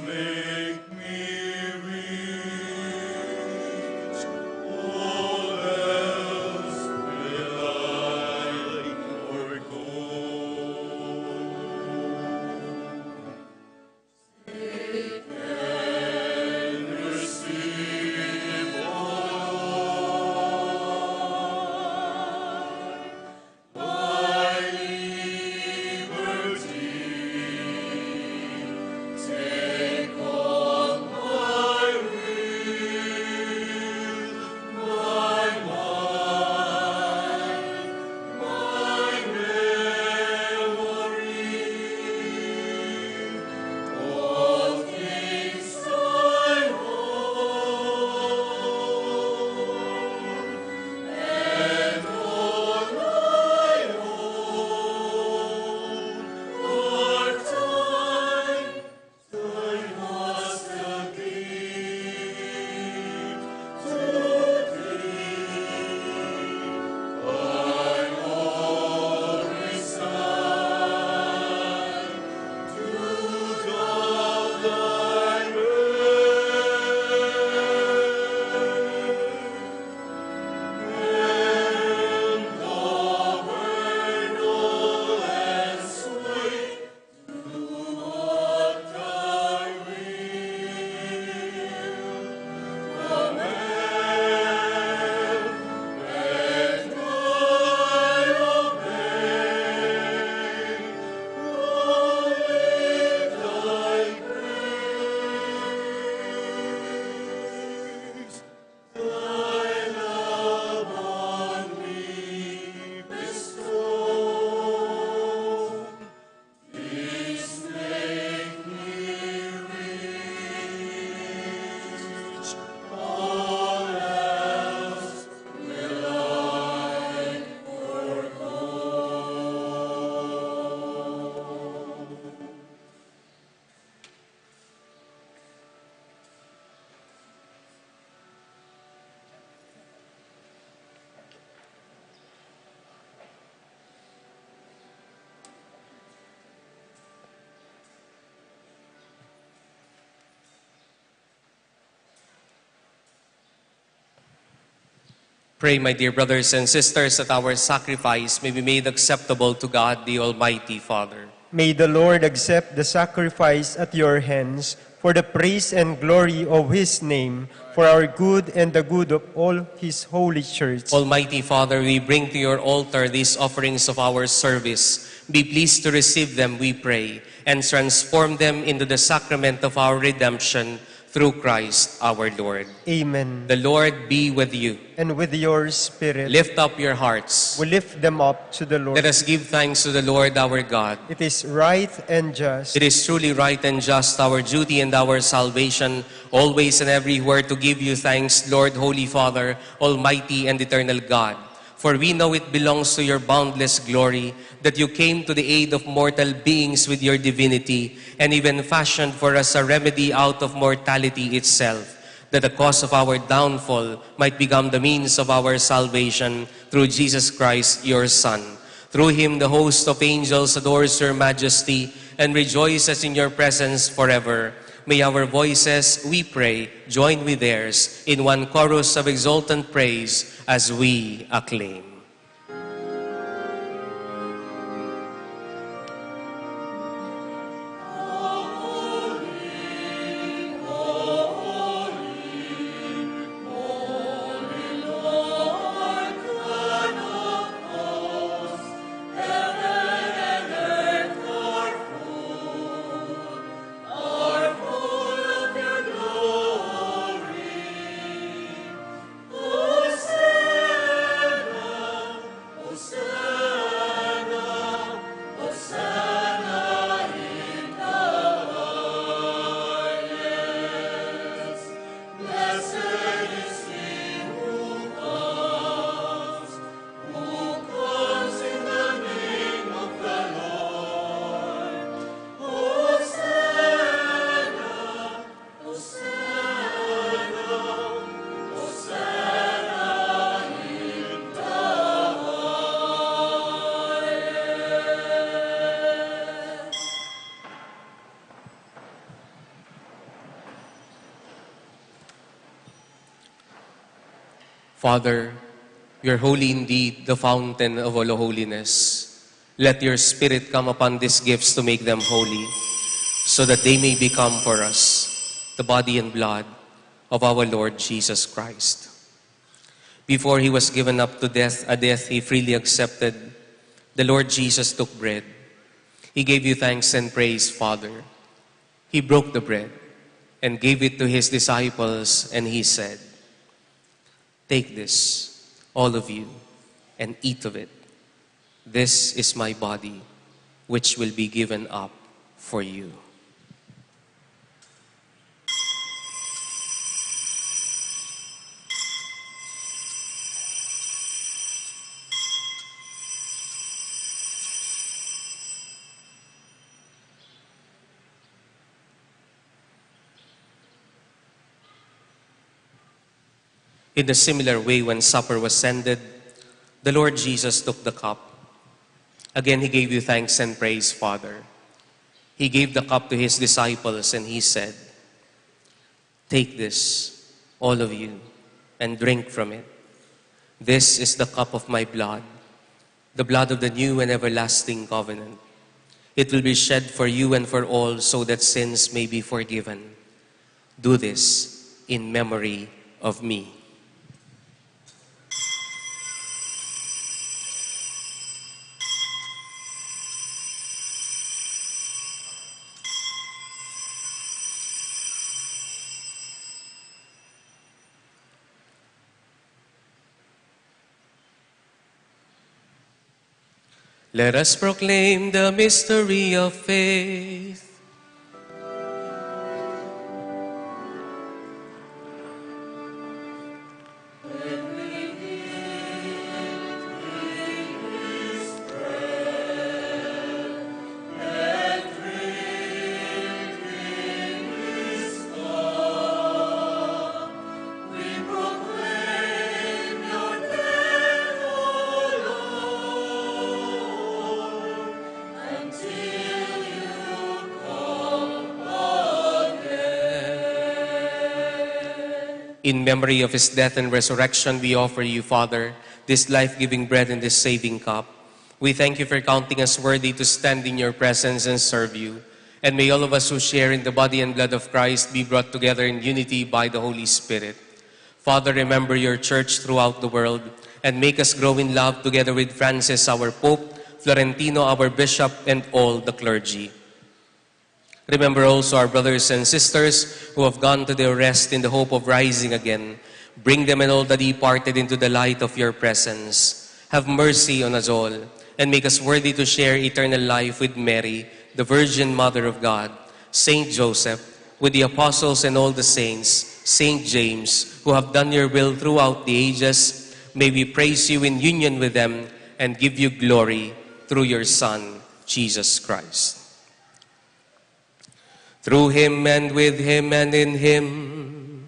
make me rich, all else will I forego. Take and receive, O Lord, my liberty. Take all my will, my mind, my memory. All things I own, and all I own are thine. Thine was the gift to thee. I all resign to do thy will. And govern all and sway to what thy will. Amen. And I obey only thy grace. Thy love on me bestow. This make me rich, all else will I forego. Pray, my dear brothers and sisters, that our sacrifice may be made acceptable to God, the Almighty Father. May the Lord accept the sacrifice at your hands for the praise and glory of his name, for our good and the good of all his holy church. Almighty Father, we bring to your altar these offerings of our service. Be pleased to receive them, we pray, and transform them into the sacrament of our redemption through Christ our Lord. Amen. The Lord be with you. And with your spirit, Lift up your hearts. we lift them up to the Lord. Let us give thanks to the Lord our God. It is right and just, It is truly right and just, our duty and our salvation, always and everywhere to give you thanks, Lord, Holy Father, Almighty and Eternal God. For we know it belongs to your boundless glory that you came to the aid of mortal beings with your divinity, and even fashioned for us a remedy out of mortality itself, that the cause of our downfall might become the means of our salvation through Jesus Christ, your Son. Through him the host of angels adores your majesty and rejoices in your presence forever. May our voices, we pray, join with theirs in one chorus of exultant praise as we acclaim. Hosanna Father, you're holy indeed, the fountain of all holiness. Let your Spirit come upon these gifts to make them holy, so that they may become for us the body and blood of our Lord Jesus Christ. Before he was given up to death, a death he freely accepted, the Lord Jesus took bread. He gave you thanks and praise, Father. He broke the bread and gave it to his disciples, and he said, "Take this, all of you, and eat of it. This is my body, which will be given up for you." In a similar way, when supper was ended, the Lord Jesus took the cup. Again, he gave you thanks and praise, Father. He gave the cup to his disciples, and he said, "Take this, all of you, and drink from it. This is the cup of my blood, the blood of the new and everlasting covenant. It will be shed for you and for all, so that sins may be forgiven. Do this in memory of me." Let us proclaim the mystery of faith. In memory of his death and resurrection, we offer you, Father, this life-giving bread and this saving cup. We thank you for counting us worthy to stand in your presence and serve you. And may all of us who share in the body and blood of Christ be brought together in unity by the Holy Spirit. Father, remember your church throughout the world and make us grow in love together with Francis, our Pope, Florentino, our Bishop, and all the clergy. Remember also our brothers and sisters who have gone to their rest in the hope of rising again. Bring them and all the departed into the light of your presence. Have mercy on us all, and make us worthy to share eternal life with Mary, the Virgin Mother of God, Saint Joseph, with the apostles and all the saints, Saint James, who have done your will throughout the ages. May we praise you in union with them and give you glory through your Son, Jesus Christ. Through him and with him and in him,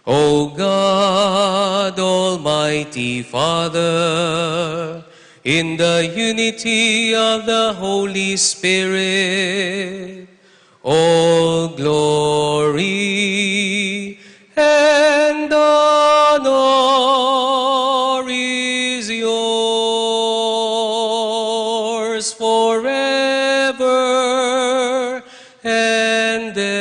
O God, Almighty Father, in the unity of the Holy Spirit, all glory and honor is yours forever and ever.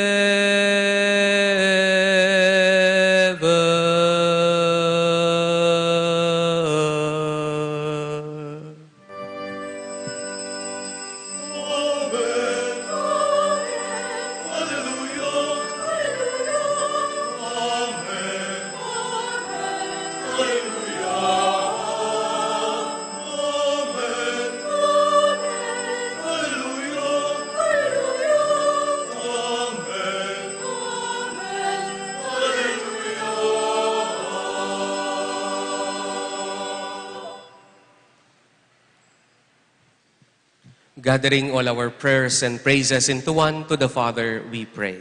Gathering all our prayers and praises into one, to the Father we pray.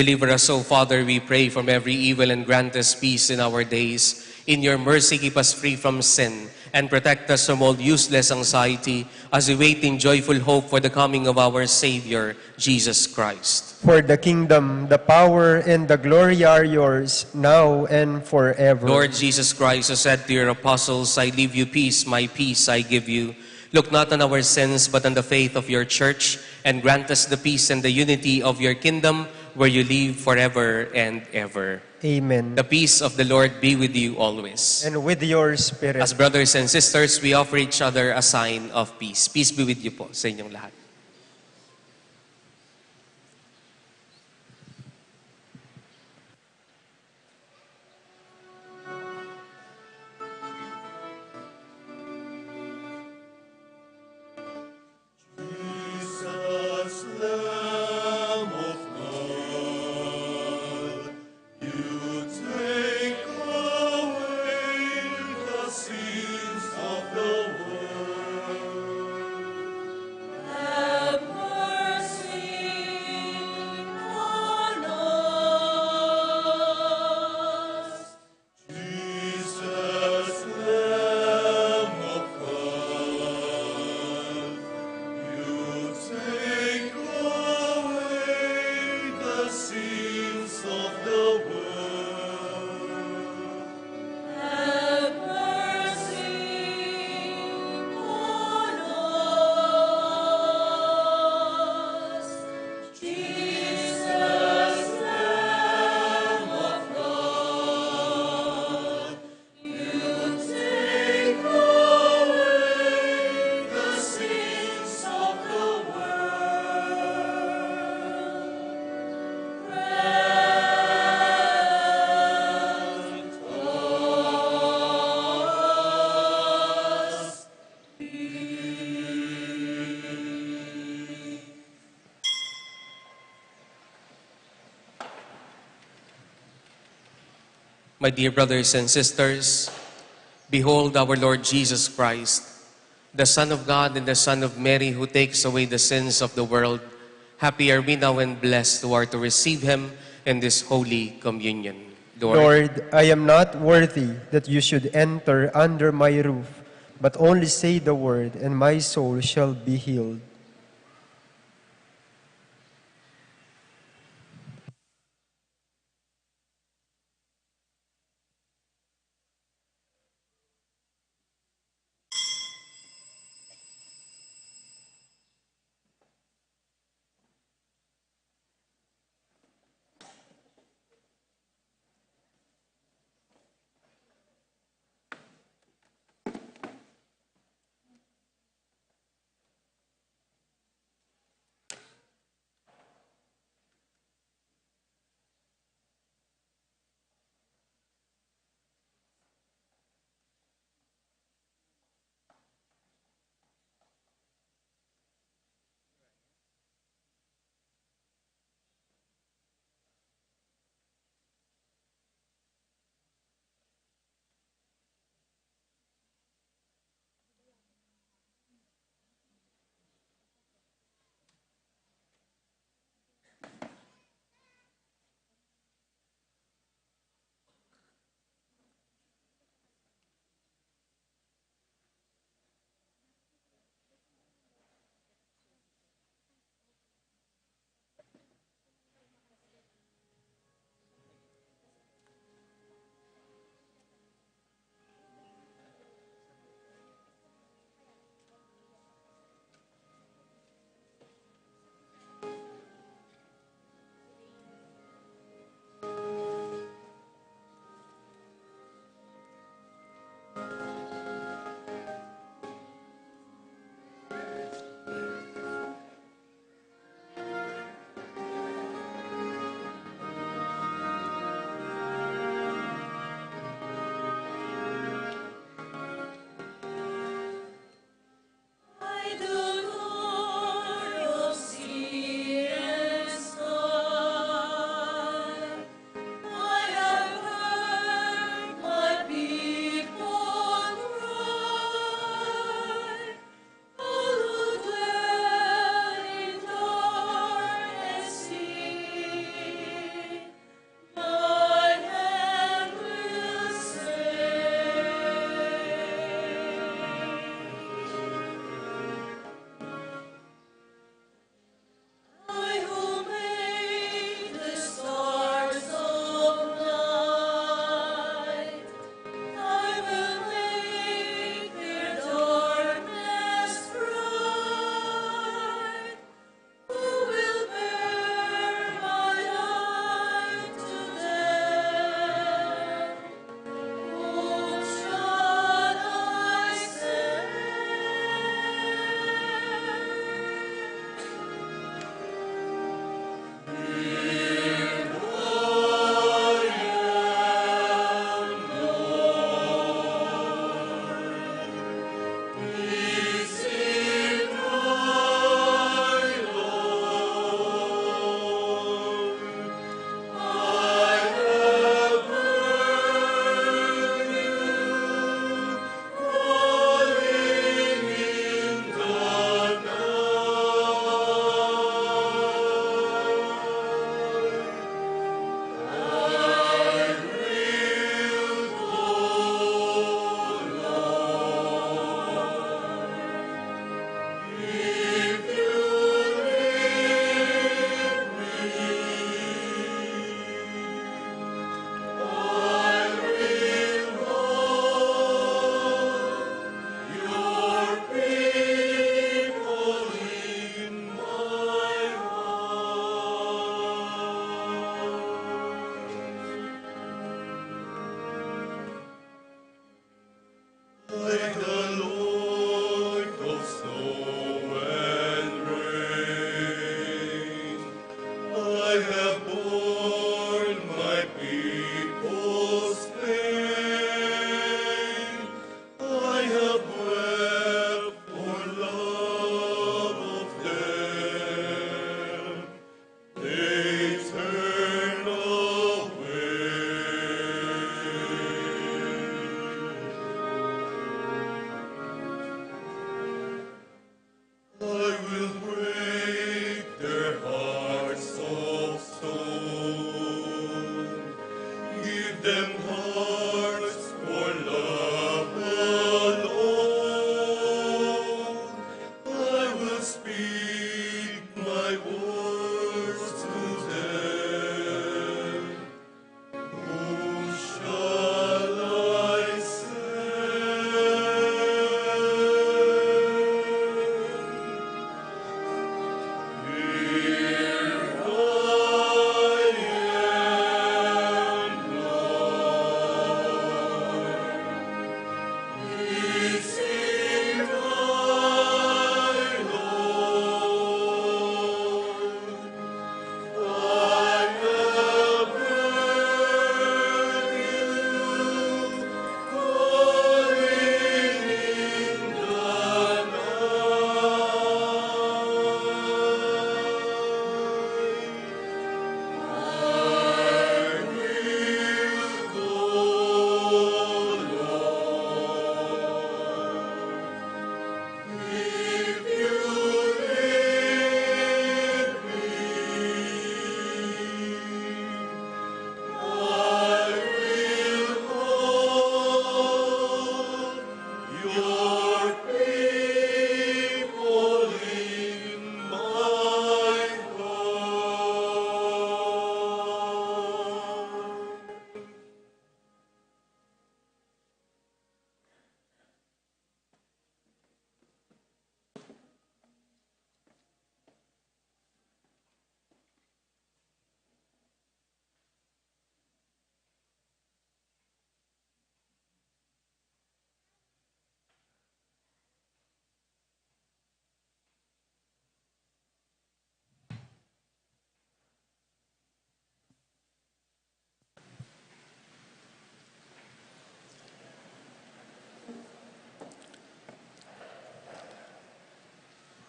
Deliver us, O Father, we pray, from every evil and grant us peace in our days. In your mercy, keep us free from sin and protect us from all useless anxiety as we wait in joyful hope for the coming of our Savior, Jesus Christ. For the kingdom, the power, and the glory are yours, now and forever. Lord Jesus Christ, who said to your apostles, I leave you peace, my peace I give you. Look not on our sins, but on the faith of your church, and grant us the peace and the unity of your kingdom, where you live forever and ever. Amen. The peace of the Lord be with you always. And with your spirit. As brothers and sisters, we offer each other a sign of peace. Peace be with you po sa inyong lahat. Jesus, Lamb of God, you take away the sins of the world. Have mercy on us. Jesus, Lamb of God, you take away the sins of the world. Have mercy on us. Jesus, Lamb of God, you take away the sins of the world. Grant us My dear brothers and sisters, behold our Lord Jesus Christ, the Son of God and the Son of Mary, who takes away the sins of the world. Happy are we now and blessed who are to receive him in this holy communion. Lord, I am not worthy that you should enter under my roof, but only say the word, and my soul shall be healed.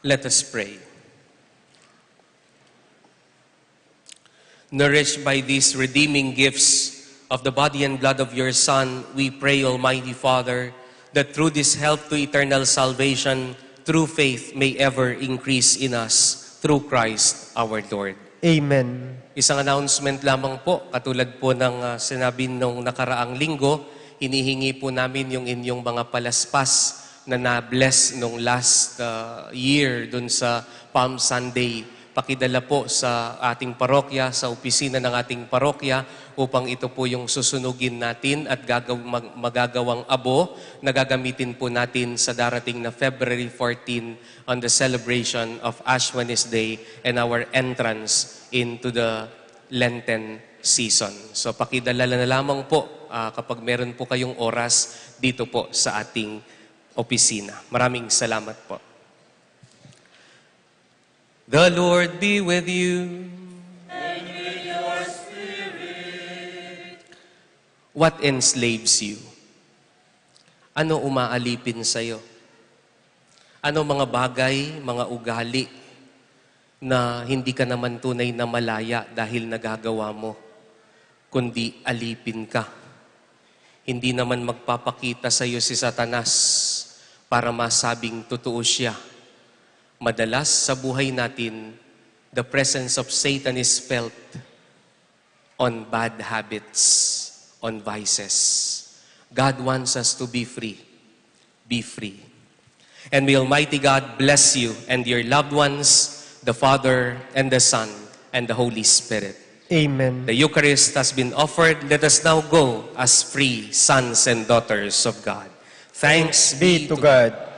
Let us pray. Nourished by these redeeming gifts of the body and blood of your Son, we pray, Almighty Father, that through this help to eternal salvation, through faith may ever increase in us, through Christ our Lord. Amen. Isang announcement lamang po, katulad po ng sinabi nung nakaraang linggo, hinihingi po namin yung inyong mga palaspas na na-bless nung last year dun sa Palm Sunday. Pakidala po sa ating parokya, sa opisina ng ating parokya upang ito po yung susunugin natin at magagawang abo na gagamitin po natin sa darating na February 14 on the celebration of Ash Wednesday and our entrance into the Lenten season. So pakidala na lamang po kapag meron po kayong oras dito po sa ating opisina. Maraming salamat po. The Lord be with you. And with your spirit. What enslaves you? Ano umaalipin sa'yo? Ano mga bagay, mga ugali na hindi ka naman tunay na malaya dahil nagagawa mo, kundi alipin ka? Hindi naman magpapakita sa'yo si Satanas para masabing totoo siya. Madalas sa buhay natin, the presence of Satan is felt on bad habits, on vices. God wants us to be free. Be free. And may Almighty God bless you and your loved ones, the Father and the Son and the Holy Spirit. Amen. The Eucharist has been offered. Let us now go as free sons and daughters of God. Thanks Be to God.